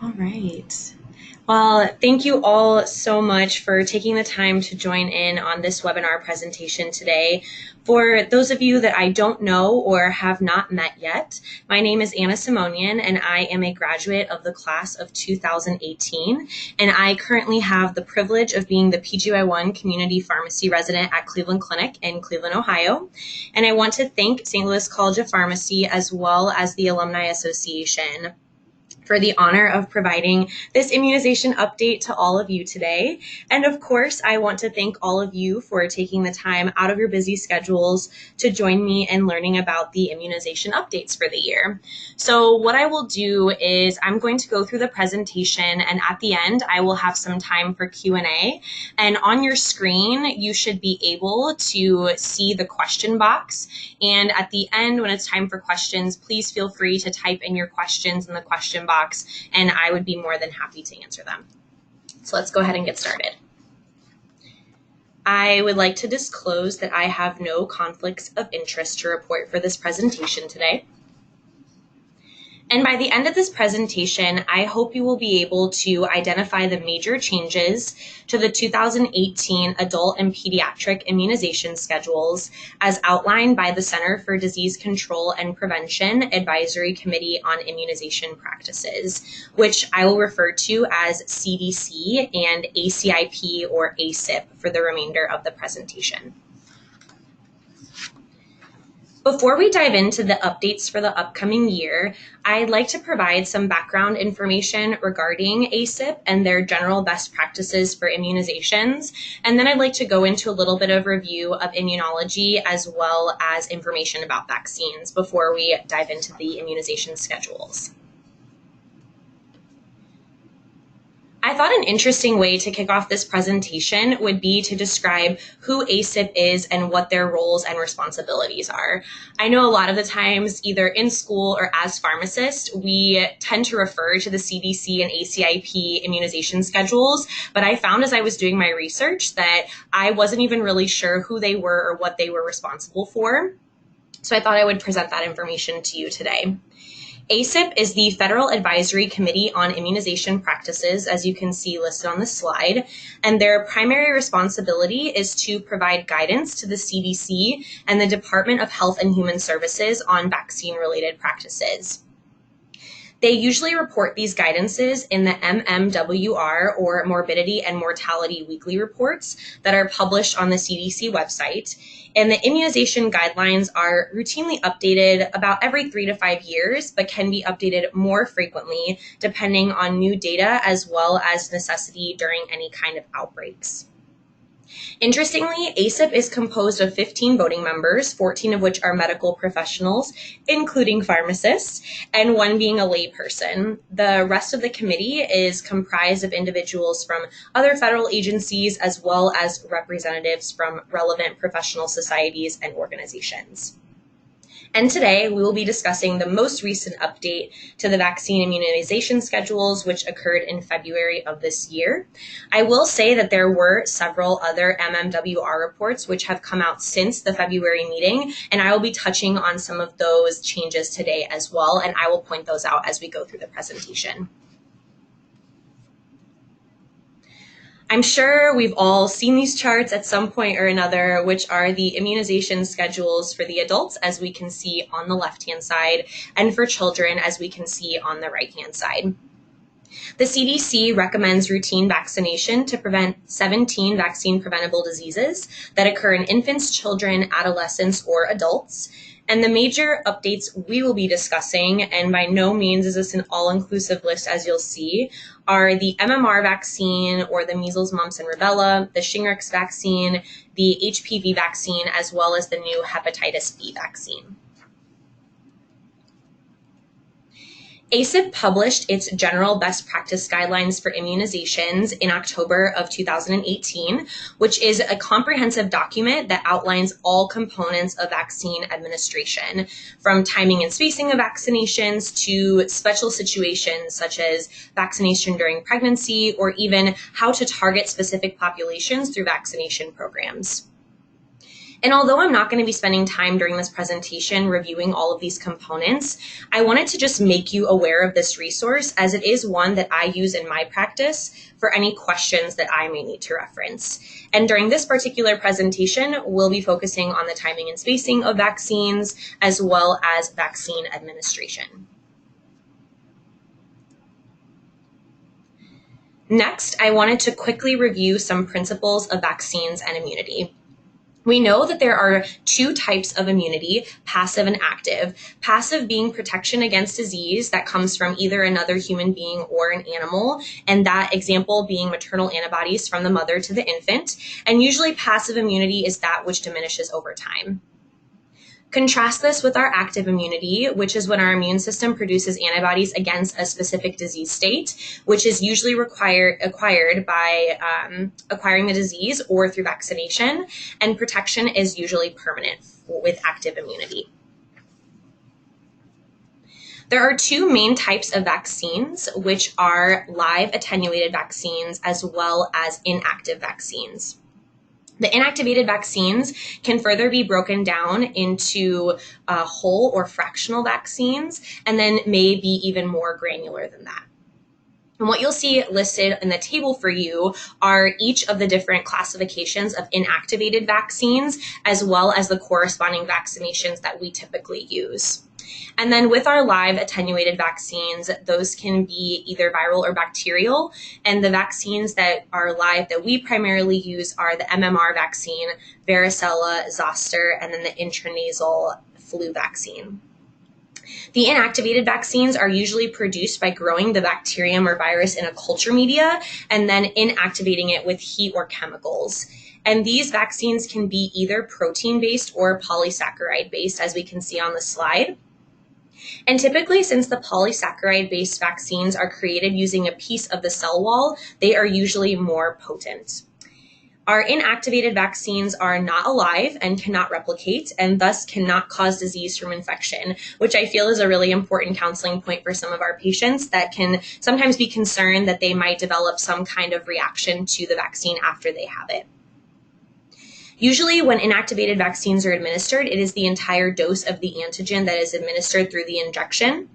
All right. Well, thank you all so much for taking the time to join in on this webinar presentation today. For those of you that I don't know or have not met yet, my name is Anna Simonian, and I am a graduate of the class of 2018, and I currently have the privilege of being the PGY1 Community Pharmacy Resident at Cleveland Clinic in Cleveland, Ohio. And I want to thank St. Louis College of Pharmacy as well as the Alumni Association for the honor of providing this immunization update to all of you today. And of course, I want to thank all of you for taking the time out of your busy schedules to join me in learning about the immunization updates for the year. So what I will do is I'm going to go through the presentation, and at the end, I will have some time for Q&A. And on your screen, you should be able to see the question box. And at the end, when it's time for questions, please feel free to type in your questions in the question box, and I would be more than happy to answer them. So let's go ahead and get started. I would like to disclose that I have no conflicts of interest to report for this presentation today. And by the end of this presentation, I hope you will be able to identify the major changes to the 2018 adult and pediatric immunization schedules as outlined by the Center for Disease Control and Prevention Advisory Committee on Immunization Practices, which I will refer to as CDC and ACIP or ACIP for the remainder of the presentation. Before we dive into the updates for the upcoming year, I'd like to provide some background information regarding ACIP and their general best practices for immunizations. And then I'd like to go into a little bit of review of immunology as well as information about vaccines before we dive into the immunization schedules. I thought an interesting way to kick off this presentation would be to describe who ACIP is and what their roles and responsibilities are. I know a lot of the times, either in school or as pharmacists, we tend to refer to the CDC and ACIP immunization schedules, but I found as I was doing my research that I wasn't even really sure who they were or what they were responsible for. So I thought I would present that information to you today. ACIP is the Federal Advisory Committee on Immunization Practices, as you can see listed on the slide, and their primary responsibility is to provide guidance to the CDC and the Department of Health and Human Services on vaccine-related practices. They usually report these guidances in the MMWR, or Morbidity and Mortality Weekly Reports, that are published on the CDC website. And the immunization guidelines are routinely updated about every 3 to 5 years, but can be updated more frequently depending on new data as well as necessity during any kind of outbreaks. Interestingly, ACIP is composed of 15 voting members, 14 of which are medical professionals, including pharmacists, and 1 being a layperson. The rest of the committee is comprised of individuals from other federal agencies as well as representatives from relevant professional societies and organizations. And today we will be discussing the most recent update to the vaccine immunization schedules, which occurred in February of this year. I will say that there were several other MMWR reports which have come out since the February meeting, and I will be touching on some of those changes today as well, and I will point those out as we go through the presentation. I'm sure we've all seen these charts at some point or another, which are the immunization schedules for the adults, as we can see on the left-hand side, and for children, as we can see on the right-hand side. The CDC recommends routine vaccination to prevent 17 vaccine-preventable diseases that occur in infants, children, adolescents, or adults. And the major updates we will be discussing, and by no means is this an all-inclusive list as you'll see, are the MMR vaccine or the measles, mumps, and rubella, the Shingrix vaccine, the HPV vaccine, as well as the new hepatitis B vaccine. ACIP published its general best practice guidelines for immunizations in October of 2018, which is a comprehensive document that outlines all components of vaccine administration, from timing and spacing of vaccinations to special situations such as vaccination during pregnancy, or even how to target specific populations through vaccination programs. And although I'm not going to be spending time during this presentation reviewing all of these components, I wanted to just make you aware of this resource as it is one that I use in my practice for any questions that I may need to reference. And during this particular presentation, we'll be focusing on the timing and spacing of vaccines as well as vaccine administration. Next, I wanted to quickly review some principles of vaccines and immunity. We know that there are two types of immunity, passive and active. Passive being protection against disease that comes from either another human being or an animal, and that example being maternal antibodies from the mother to the infant. And usually passive immunity is that which diminishes over time. Contrast this with our active immunity, which is when our immune system produces antibodies against a specific disease state, which is usually acquired by acquiring the disease or through vaccination, and protection is usually permanent with active immunity. There are two main types of vaccines, which are live attenuated vaccines as well as inactive vaccines. The inactivated vaccines can further be broken down into whole or fractional vaccines, and then may be even more granular than that. And what you'll see listed in the table for you are each of the different classifications of inactivated vaccines, as well as the corresponding vaccinations that we typically use. And then with our live attenuated vaccines, those can be either viral or bacterial. And the vaccines that are live that we primarily use are the MMR vaccine, varicella, zoster, and then the intranasal flu vaccine. The inactivated vaccines are usually produced by growing the bacterium or virus in a culture media and then inactivating it with heat or chemicals. And these vaccines can be either protein-based or polysaccharide-based, as we can see on the slide. And typically, since the polysaccharide-based vaccines are created using a piece of the cell wall, they are usually more potent. Our inactivated vaccines are not alive and cannot replicate, and thus cannot cause disease from infection, which I feel is a really important counseling point for some of our patients that can sometimes be concerned that they might develop some kind of reaction to the vaccine after they have it. Usually when inactivated vaccines are administered, it is the entire dose of the antigen that is administered through the injection.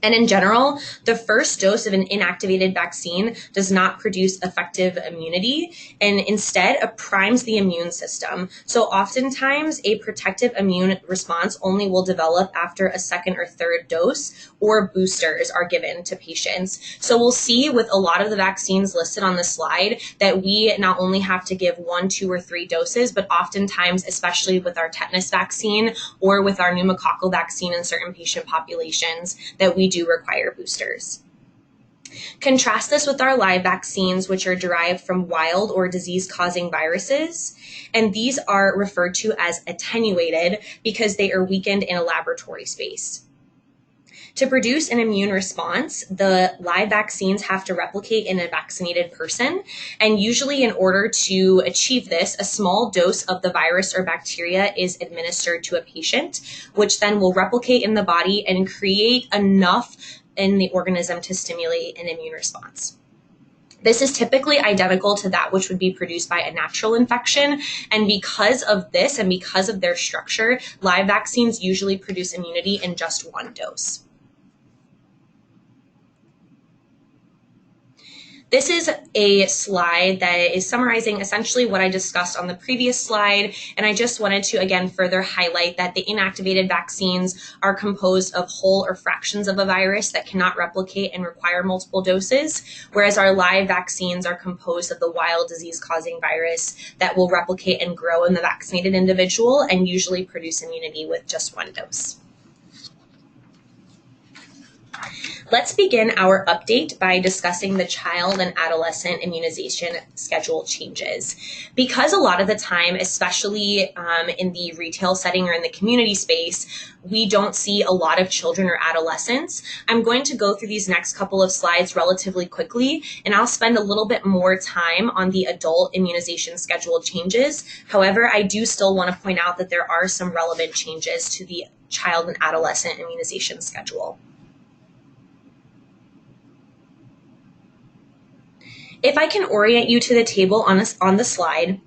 And in general, the first dose of an inactivated vaccine does not produce effective immunity, and instead it primes the immune system. So oftentimes a protective immune response only will develop after a second or third dose, or boosters are given to patients. So we'll see with a lot of the vaccines listed on the slide that we not only have to give 1, 2, or 3 doses, but oftentimes, especially with our tetanus vaccine or with our pneumococcal vaccine in certain patient populations, that we do require boosters. Contrast this with our live vaccines, which are derived from wild or disease-causing viruses, and these are referred to as attenuated because they are weakened in a laboratory space. To produce an immune response, the live vaccines have to replicate in a vaccinated person, and usually in order to achieve this, a small dose of the virus or bacteria is administered to a patient, which then will replicate in the body and create enough in the organism to stimulate an immune response. This is typically identical to that which would be produced by a natural infection, and because of this and because of their structure, live vaccines usually produce immunity in just 1 dose. This is a slide that is summarizing essentially what I discussed on the previous slide, and I just wanted to again further highlight that the inactivated vaccines are composed of whole or fractions of a virus that cannot replicate and require multiple doses, whereas our live vaccines are composed of the wild disease-causing virus that will replicate and grow in the vaccinated individual and usually produce immunity with just 1 dose. Let's begin our update by discussing the child and adolescent immunization schedule changes. Because a lot of the time, especially in the retail setting or in the community space, we don't see a lot of children or adolescents, I'm going to go through these next couple of slides relatively quickly, and I'll spend a little bit more time on the adult immunization schedule changes. However, I do still want to point out that there are some relevant changes to the child and adolescent immunization schedule. If I can orient you to the table on the slide,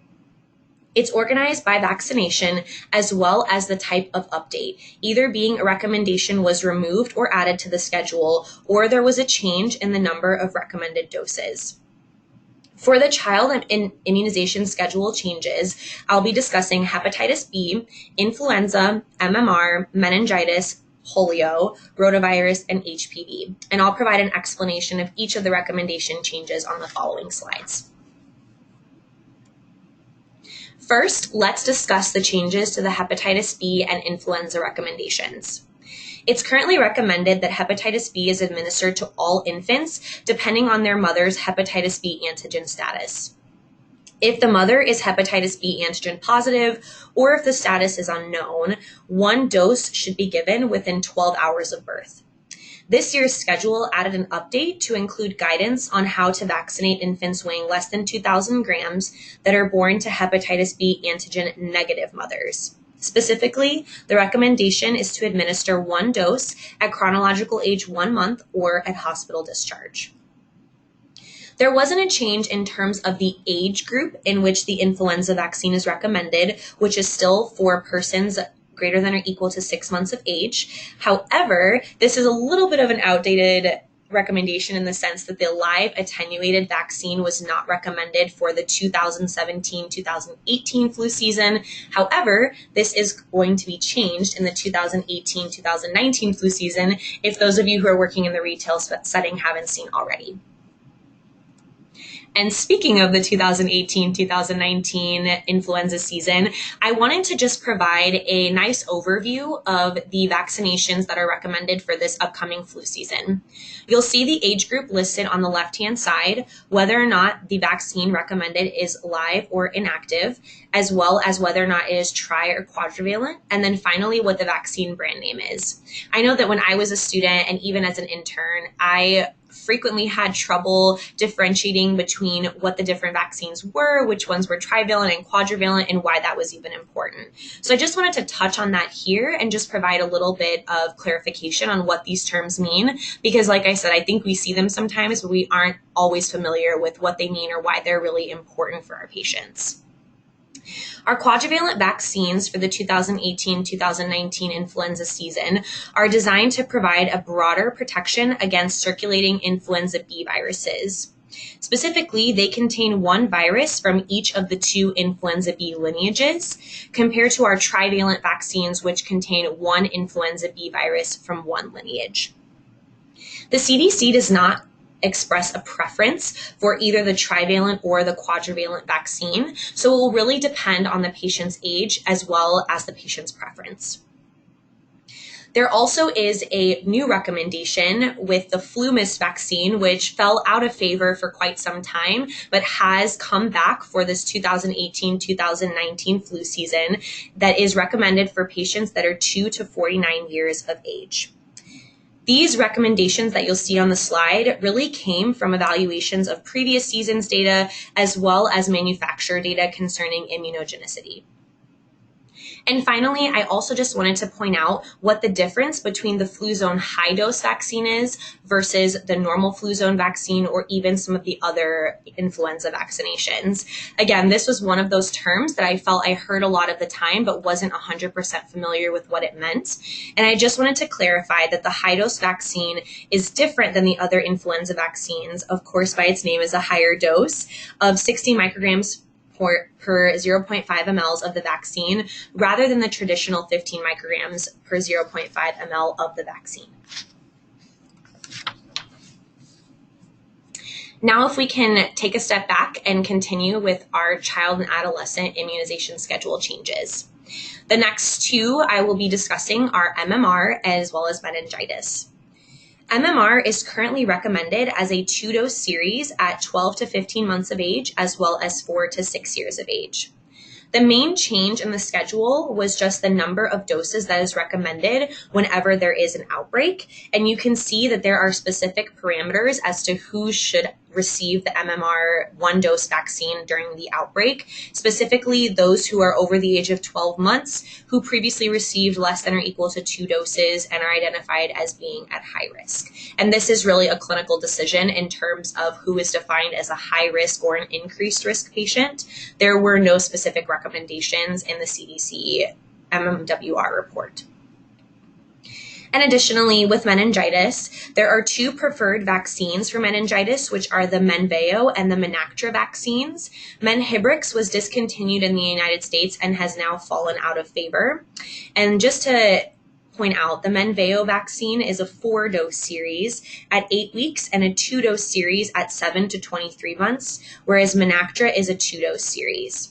It's organized by vaccination as well as the type of update, either being a recommendation was removed or added to the schedule, or there was a change in the number of recommended doses. For the child immunization schedule changes, I'll be discussing hepatitis B, influenza, MMR, meningitis, polio, rotavirus, and HPV. And I'll provide an explanation of each of the recommendation changes on the following slides. First, let's discuss the changes to the hepatitis B and influenza recommendations. It's currently recommended that hepatitis B is administered to all infants, depending on their mother's hepatitis B antigen status. If the mother is hepatitis B antigen positive, or if the status is unknown, 1 dose should be given within 12 hours of birth. This year's schedule added an update to include guidance on how to vaccinate infants weighing less than 2,000 grams that are born to hepatitis B antigen negative mothers. Specifically, the recommendation is to administer 1 dose at chronological age 1 month or at hospital discharge. There wasn't a change in terms of the age group in which the influenza vaccine is recommended, which is still for persons greater than or equal to 6 months of age. However, this is a little bit of an outdated recommendation in the sense that the live attenuated vaccine was not recommended for the 2017-2018 flu season. However, this is going to be changed in the 2018-2019 flu season if those of you who are working in the retail setting haven't seen already. And speaking of the 2018-2019 influenza season, I wanted to just provide a nice overview of the vaccinations that are recommended for this upcoming flu season. You'll see the age group listed on the left-hand side, whether or not the vaccine recommended is live or inactive, as well as whether or not it is tri or quadrivalent, and then finally what the vaccine brand name is. I know that when I was a student and even as an intern, I frequently had trouble differentiating between what the different vaccines were, which ones were trivalent and quadrivalent, and why that was even important. So I just wanted to touch on that here and just provide a little bit of clarification on what these terms mean, because like I said, I think we see them sometimes, but we aren't always familiar with what they mean or why they're really important for our patients. Our quadrivalent vaccines for the 2018-2019 influenza season are designed to provide a broader protection against circulating influenza B viruses. Specifically, they contain 1 virus from each of the 2 influenza B lineages, compared to our trivalent vaccines, which contain 1 influenza B virus from 1 lineage. The CDC does not express a preference for either the trivalent or the quadrivalent vaccine, so it will really depend on the patient's age as well as the patient's preference. There also is a new recommendation with the FluMist vaccine, which fell out of favor for quite some time, but has come back for this 2018-2019 flu season that is recommended for patients that are 2 to 49 years of age. These recommendations that you'll see on the slide really came from evaluations of previous seasons' data as well as manufacturer data concerning immunogenicity. And finally, I also just wanted to point out what the difference between the Fluzone high-dose vaccine is versus the normal Fluzone vaccine or even some of the other influenza vaccinations. Again, this was one of those terms that I felt I heard a lot of the time but wasn't 100% familiar with what it meant. And I just wanted to clarify that the high-dose vaccine is different than the other influenza vaccines. Of course, by its name is a higher dose of 60 micrograms per 0.5 mLs of the vaccine, rather than the traditional 15 micrograms per 0.5 ml of the vaccine. Now, if we can take a step back and continue with our child and adolescent immunization schedule changes. The next 2 I will be discussing are MMR as well as meningitis. MMR is currently recommended as a 2-dose series at 12 to 15 months of age, as well as 4 to 6 years of age. The main change in the schedule was just the number of doses that is recommended whenever there is an outbreak, and you can see that there are specific parameters as to who should receive the MMR one-dose vaccine during the outbreak, specifically those who are over the age of 12 months, who previously received less than or equal to 2 doses and are identified as being at high risk. And this is really a clinical decision in terms of who is defined as a high risk or an increased risk patient. There were no specific recommendations in the CDC MMWR report. And additionally, with meningitis, there are 2 preferred vaccines for meningitis, which are the Menveo and the Menactra vaccines. Menhibrix was discontinued in the United States and has now fallen out of favor. And just to point out, the Menveo vaccine is a 4-dose series at 8 weeks and a 2-dose series at 7 to 23 months, whereas Menactra is a 2-dose series.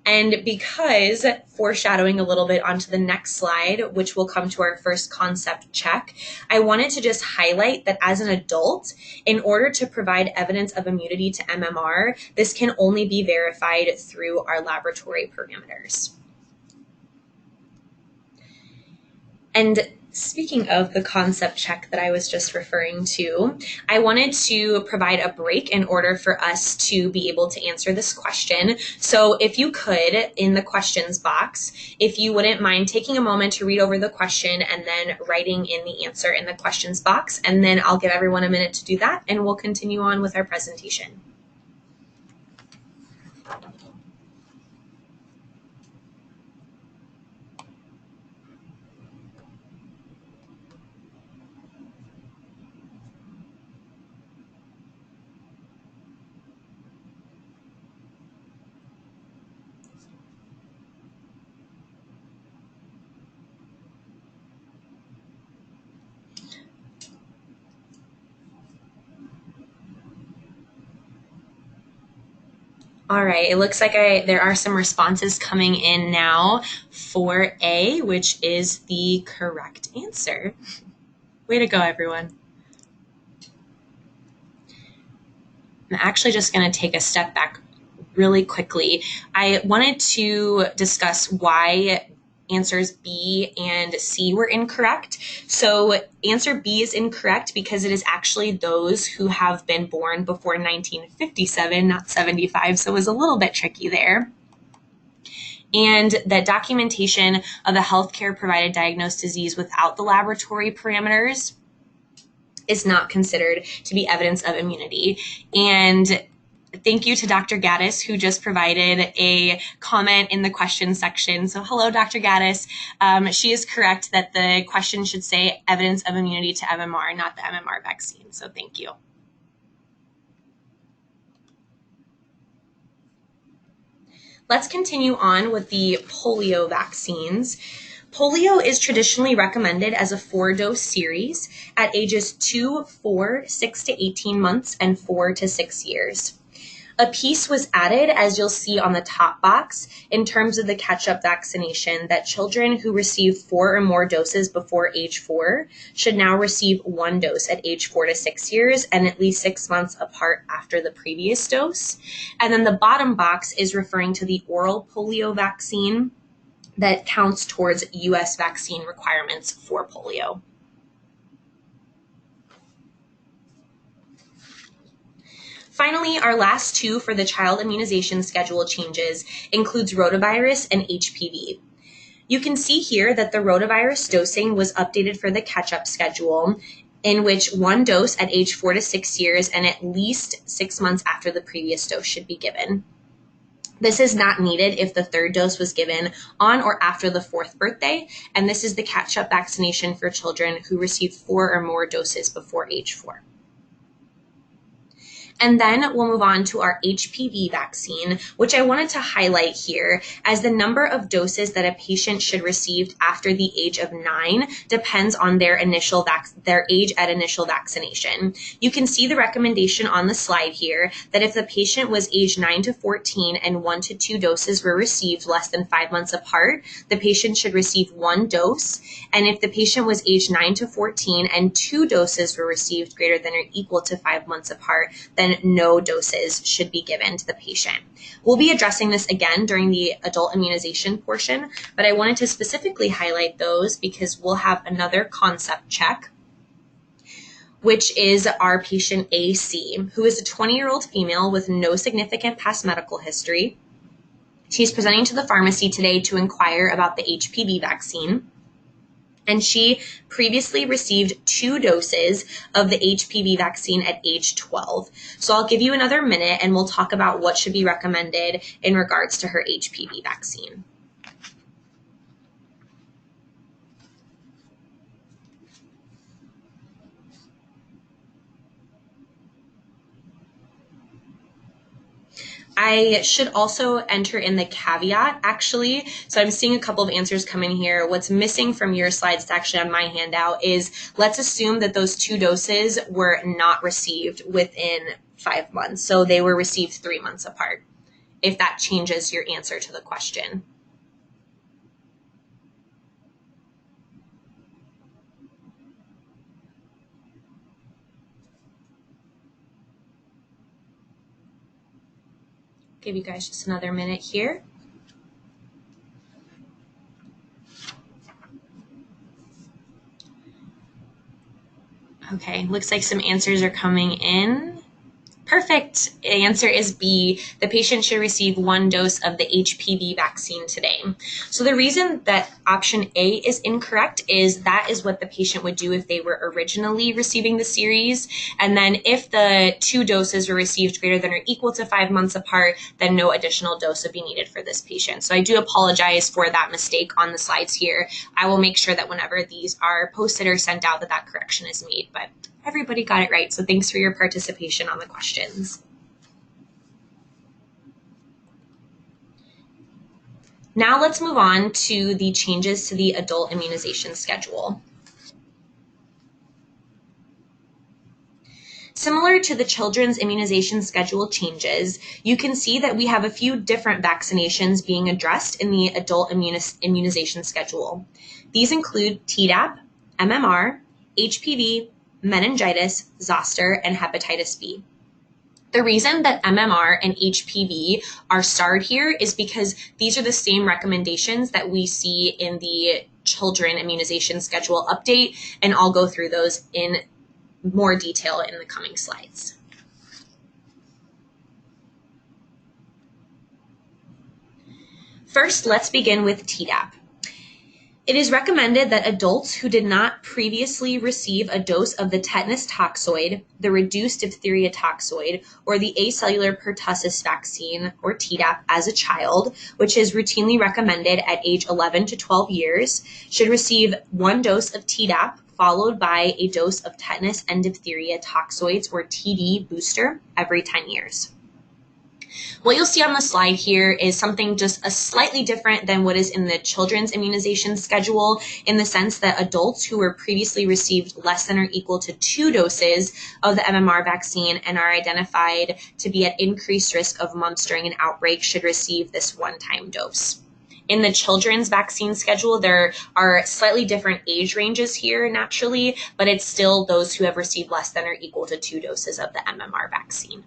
And because, foreshadowing a little bit onto the next slide, which will come to our first concept check, I wanted to just highlight that as an adult, in order to provide evidence of immunity to MMR, this can only be verified through our laboratory parameters. And speaking of the concept check that I was just referring to, I wanted to provide a break in order for us to be able to answer this question. So if you could, in the questions box, if you wouldn't mind taking a moment to read over the question and then writing in the answer in the questions box, and then I'll give everyone a minute to do that, and we'll continue on with our presentation. All right, it looks like there are some responses coming in now for A, which is the correct answer. Way to go, everyone. I'm actually just going to take a step back really quickly. I wanted to discuss why answers B and C were incorrect. So answer B is incorrect because it is actually those who have been born before 1957, not 75. So it was a little bit tricky there. And that documentation of a healthcare provided diagnosed disease without the laboratory parameters is not considered to be evidence of immunity. And thank you to Dr. Gaddis, who just provided a comment in the question section. So hello, Dr. Gaddis. She is correct that the question should say evidence of immunity to MMR, not the MMR vaccine. So thank you. Let's continue on with the polio vaccines. Polio is traditionally recommended as a 4-dose series at ages 2, 4, 6 to 18 months, and 4 to 6 years. A piece was added, as you'll see on the top box, in terms of the catch-up vaccination, that children who received 4 or more doses before age 4 should now receive 1 dose at age 4 to 6 years and at least 6 months apart after the previous dose. And then the bottom box is referring to the oral polio vaccine that counts towards U.S. vaccine requirements for polio. Finally, our last 2 for the child immunization schedule changes includes rotavirus and HPV. You can see here that the rotavirus dosing was updated for the catch-up schedule, in which 1 dose at age 4 to 6 years and at least 6 months after the previous dose should be given. This is not needed if the 3rd dose was given on or after the 4th birthday, and this is the catch-up vaccination for children who received 4 or more doses before age 4. And then we'll move on to our HPV vaccine, which I wanted to highlight here, as the number of doses that a patient should receive after the age of 9 depends on their age at initial vaccination. You can see the recommendation on the slide here that if the patient was age 9 to 14 and 1 to 2 doses were received less than 5 months apart, the patient should receive 1 dose. And if the patient was age 9 to 14 and 2 doses were received greater than or equal to 5 months apart, then no doses should be given to the patient. We'll be addressing this again during the adult immunization portion, but I wanted to specifically highlight those because we'll have another concept check. which is our patient AC, who is a 20-year-old female with no significant past medical history. She's presenting to the pharmacy today to inquire about the HPV vaccine. And she previously received 2 doses of the HPV vaccine at age 12. So I'll give you another minute and we'll talk about what should be recommended in regards to her HPV vaccine. I should also enter in the caveat, actually. So I'm seeing a couple of answers come in here. What's missing from your slides, it's actually on my handout, is let's assume that those 2 doses were not received within 5 months. So they were received 3 months apart, if that changes your answer to the question. Give you guys just another minute here. Okay, looks like some answers are coming in. Perfect. The answer is B. The patient should receive 1 dose of the HPV vaccine today. So the reason that option A is incorrect is that is what the patient would do if they were originally receiving the series. And then if the 2 doses were received greater than or equal to 5 months apart, then no additional dose would be needed for this patient. So I do apologize for that mistake on the slides here. I will make sure that whenever these are posted or sent out that correction is made. But everybody got it right, so thanks for your participation on the questions. Now let's move on to the changes to the adult immunization schedule. Similar to the children's immunization schedule changes, you can see that we have a few different vaccinations being addressed in the adult immunization schedule. These include Tdap, MMR, HPV, meningitis, Zoster, and hepatitis B. The reason that MMR and HPV are starred here is because these are the same recommendations that we see in the children immunization schedule update, and I'll go through those in more detail in the coming slides. First, let's begin with Tdap. It is recommended that adults who did not previously receive a dose of the tetanus toxoid, the reduced diphtheria toxoid, or the acellular pertussis vaccine, or Tdap, as a child, which is routinely recommended at age 11 to 12 years, should receive 1 dose of Tdap followed by a dose of tetanus and diphtheria toxoids, or TD booster, every 10 years. What you'll see on the slide here is something just a slightly different than what is in the children's immunization schedule, in the sense that adults who were previously received less than or equal to 2 doses of the MMR vaccine and are identified to be at increased risk of mumps during an outbreak should receive this one-time dose. In the children's vaccine schedule, there are slightly different age ranges here naturally, but it's still those who have received less than or equal to 2 doses of the MMR vaccine.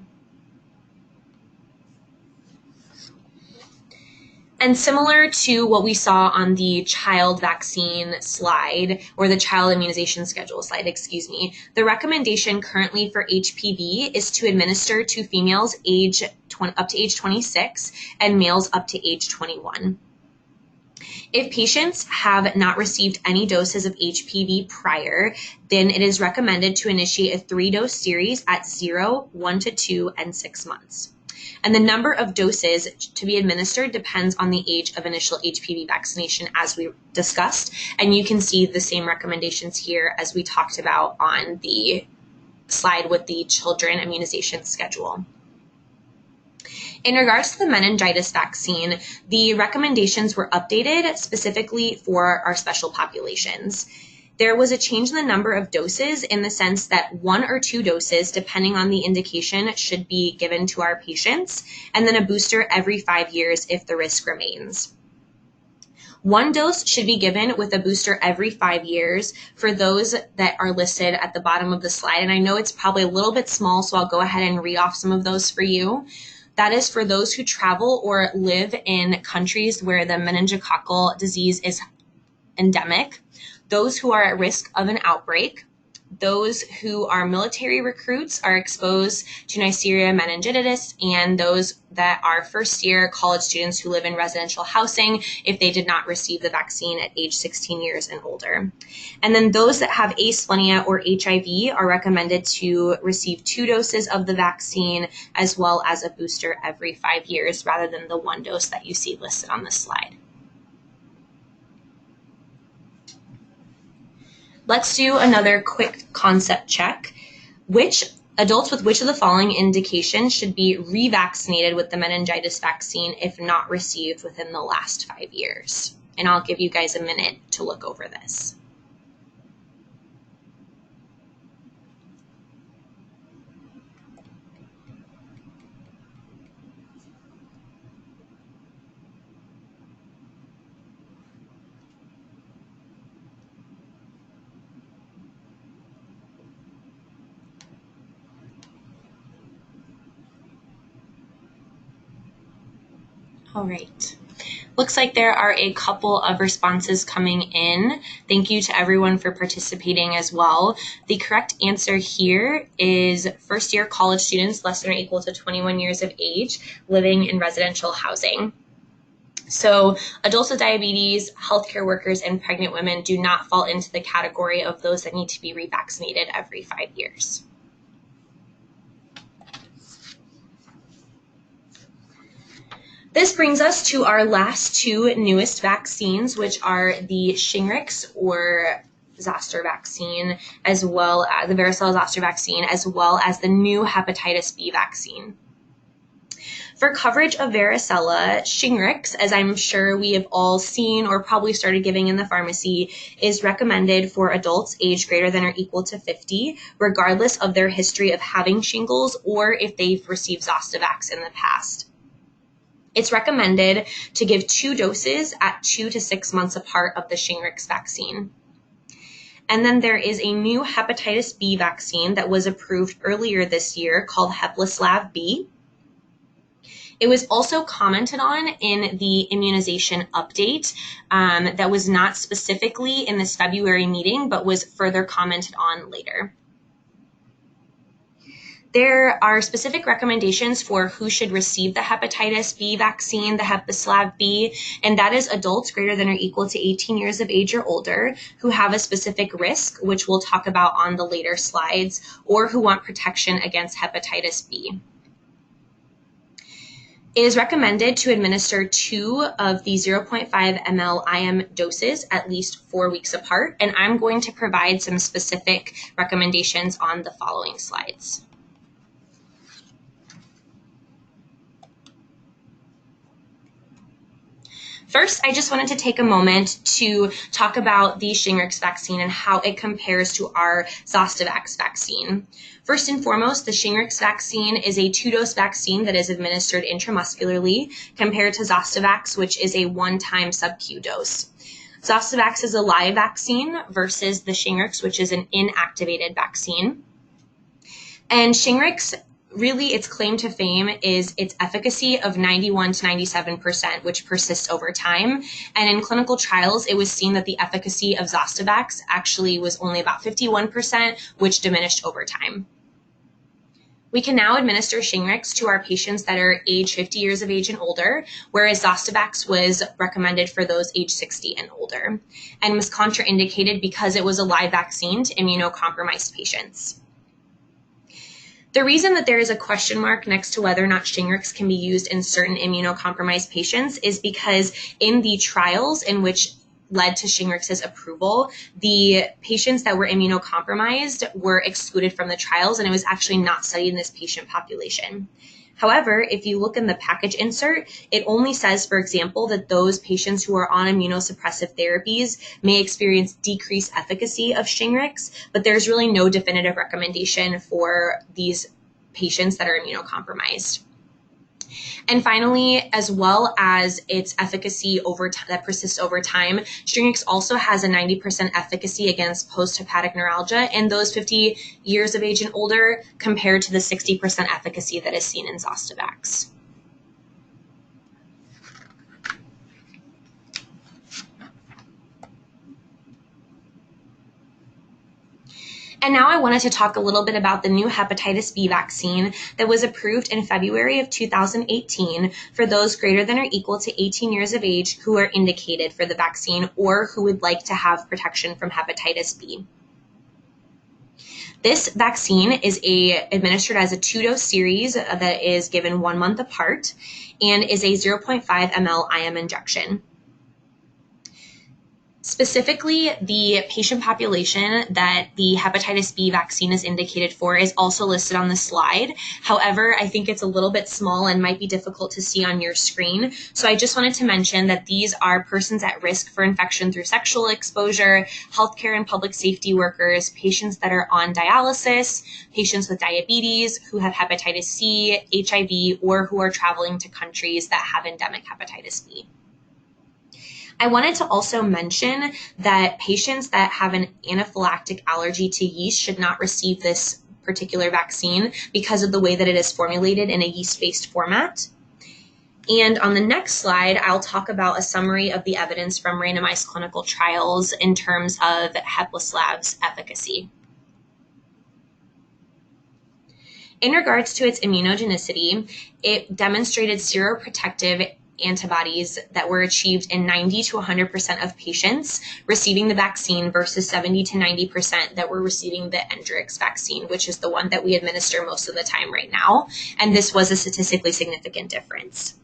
And similar to what we saw on the child vaccine slide, or the child immunization schedule slide, the recommendation currently for HPV is to administer to females up to age 26 and males up to age 21. If patients have not received any doses of HPV prior, then it is recommended to initiate a 3-dose series at 0, 1 to 2, and 6 months. And the number of doses to be administered depends on the age of initial HPV vaccination, as we discussed. And you can see the same recommendations here as we talked about on the slide with the children immunization schedule. In regards to the meningitis vaccine, the recommendations were updated specifically for our special populations. There was a change in the number of doses, in the sense that 1 or 2 doses, depending on the indication, should be given to our patients, and then a booster every 5 years if the risk remains. 1 dose should be given with a booster every 5 years for those that are listed at the bottom of the slide. And I know it's probably a little bit small, so I'll go ahead and read off some of those for you. That is for those who travel or live in countries where the meningococcal disease is endemic, those who are at risk of an outbreak, those who are military recruits are exposed to Neisseria meningitidis, and those that are first-year college students who live in residential housing if they did not receive the vaccine at age 16 years and older. And then those that have asplenia or HIV are recommended to receive 2 doses of the vaccine as well as a booster every 5 years rather than the 1 dose that you see listed on this slide. Let's do another quick concept check. Adults with which of the following indications should be revaccinated with the meningitis vaccine if not received within the last 5 years? And I'll give you guys a minute to look over this. All right. Looks like there are a couple of responses coming in. Thank you to everyone for participating as well. The correct answer here is first-year college students less than or equal to 21 years of age living in residential housing. So adults with diabetes, healthcare workers, and pregnant women do not fall into the category of those that need to be revaccinated every 5 years. This brings us to our last 2 newest vaccines, which are the Shingrix or Zoster vaccine, as well as the varicella zoster vaccine, as well as the new hepatitis B vaccine. For coverage of varicella, Shingrix, as I'm sure we have all seen or probably started giving in the pharmacy, is recommended for adults aged greater than or equal to 50, regardless of their history of having shingles or if they've received Zostavax in the past. It's recommended to give 2 doses at 2 to 6 months apart of the Shingrix vaccine. And then there is a new hepatitis B vaccine that was approved earlier this year called Hepatitis B. It was also commented on in the immunization update that was not specifically in this February meeting, but was further commented on later. There are specific recommendations for who should receive the hepatitis B vaccine, the Hepatitis B, and that is adults greater than or equal to 18 years of age or older who have a specific risk, which we'll talk about on the later slides, or who want protection against hepatitis B. It is recommended to administer 2 of the 0.5 ml IM doses at least 4 weeks apart, and I'm going to provide some specific recommendations on the following slides. First, I just wanted to take a moment to talk about the Shingrix vaccine and how it compares to our Zostavax vaccine. First and foremost, the Shingrix vaccine is a 2-dose vaccine that is administered intramuscularly compared to Zostavax, which is a 1-time sub-Q dose. Zostavax is a live vaccine versus the Shingrix, which is an inactivated vaccine. And Shingrix, really, its claim to fame is its efficacy of 91 to 97%, which persists over time. And in clinical trials, it was seen that the efficacy of Zostavax actually was only about 51%, which diminished over time. We can now administer Shingrix to our patients that are age 50 years of age and older, whereas Zostavax was recommended for those age 60 and older, and was contraindicated because it was a live vaccine to immunocompromised patients. The reason that there is a question mark next to whether or not Shingrix can be used in certain immunocompromised patients is because in the trials in which led to Shingrix's approval, the patients that were immunocompromised were excluded from the trials, and it was actually not studied in this patient population. However, if you look in the package insert, it only says, for example, that those patients who are on immunosuppressive therapies may experience decreased efficacy of Shingrix, but there's really no definitive recommendation for these patients that are immunocompromised. And finally, as well as its efficacy that persists over time, Shingrix also has a 90% efficacy against post-hepatic neuralgia in those 50 years of age and older, compared to the 60% efficacy that is seen in Zostavax. And now I wanted to talk a little bit about the new hepatitis B vaccine that was approved in February of 2018 for those greater than or equal to 18 years of age who are indicated for the vaccine or who would like to have protection from hepatitis B. This vaccine is administered as a 2-dose series that is given 1 month apart and is a 0.5 ml IM injection. Specifically, the patient population that the hepatitis B vaccine is indicated for is also listed on the slide. However, I think it's a little bit small and might be difficult to see on your screen. So I just wanted to mention that these are persons at risk for infection through sexual exposure, healthcare and public safety workers, patients that are on dialysis, patients with diabetes who have hepatitis C, HIV, or who are traveling to countries that have endemic hepatitis B. I wanted to also mention that patients that have an anaphylactic allergy to yeast should not receive this particular vaccine because of the way that it is formulated in a yeast-based format. And on the next slide, I'll talk about a summary of the evidence from randomized clinical trials in terms of Heplislav's efficacy. In regards to its immunogenicity, it demonstrated seroprotective antibodies that were achieved in 90 to 100% of patients receiving the vaccine versus 70 to 90% that were receiving the Shingrix vaccine, which is the one that we administer most of the time right now. And this was a statistically significant difference.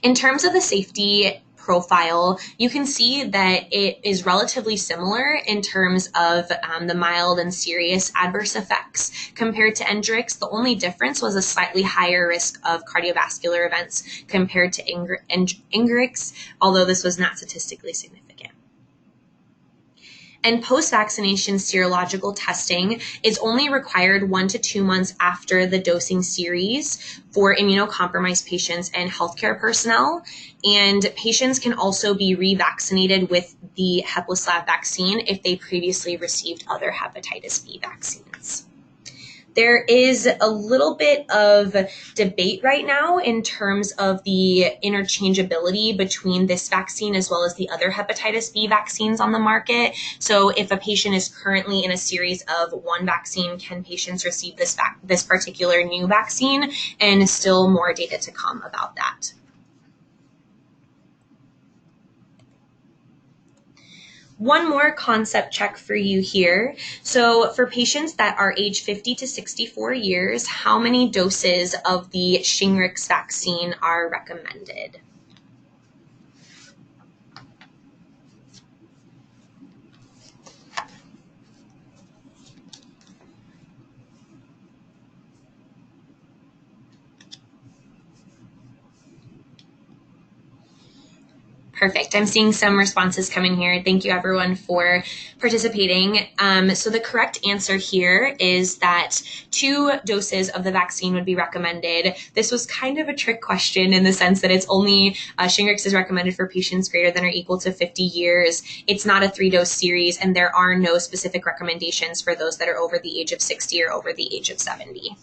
In terms of the safety profile, you can see that it is relatively similar in terms of the mild and serious adverse effects compared to Shingrix. The only difference was a slightly higher risk of cardiovascular events compared to Shingrix, although this was not statistically significant. And post-vaccination serological testing is only required 1 to 2 months after the dosing series for immunocompromised patients and healthcare personnel. And patients can also be revaccinated with the Heplislav vaccine if they previously received other hepatitis B vaccines. There is a little bit of debate right now in terms of the interchangeability between this vaccine as well as the other hepatitis B vaccines on the market. So if a patient is currently in a series of one vaccine, can patients receive this particular new vaccine? And still more data to come about that. One more concept check for you here. So for patients that are age 50 to 64 years, how many doses of the Shingrix vaccine are recommended? Perfect. I'm seeing some responses coming here. Thank you everyone for participating. So the correct answer here is that 2 doses of the vaccine would be recommended. This was kind of a trick question in the sense that it's only, Shingrix is recommended for patients greater than or equal to 50 years. It's not a 3-dose series, and there are no specific recommendations for those that are over the age of 60 or over the age of 70.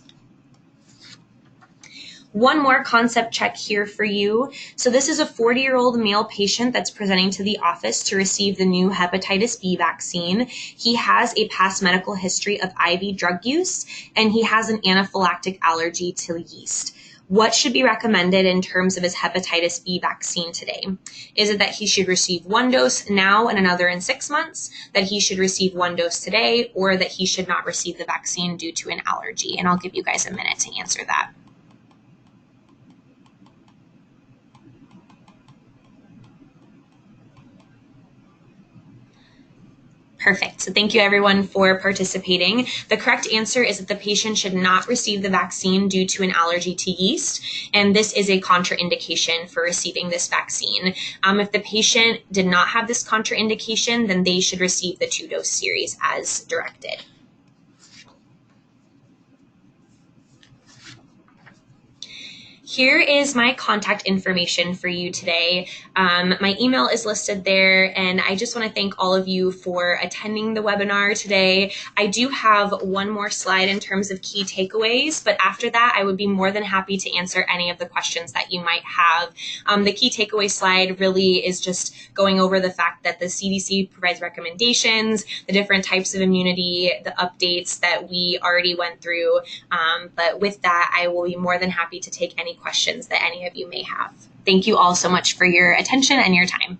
One more concept check here for you. So this is a 40-year-old male patient that's presenting to the office to receive the new hepatitis B vaccine. He has a past medical history of IV drug use, and he has an anaphylactic allergy to yeast. What should be recommended in terms of his hepatitis B vaccine today? Is it that he should receive 1 dose now and another in 6 months, that he should receive 1 dose today, or that he should not receive the vaccine due to an allergy? And I'll give you guys a minute to answer that. Perfect. So thank you everyone for participating. The correct answer is that the patient should not receive the vaccine due to an allergy to yeast, and this is a contraindication for receiving this vaccine. If the patient did not have this contraindication, then they should receive the 2-dose series as directed. Here is my contact information for you today. My email is listed there, and I just want to thank all of you for attending the webinar today. I do have one more slide in terms of key takeaways, but after that, I would be more than happy to answer any of the questions that you might have. The key takeaway slide really is just going over the fact that the CDC provides recommendations, the different types of immunity, the updates that we already went through. But with that, I will be more than happy to take any questions that any of you may have. Thank you all so much for your attention and your time.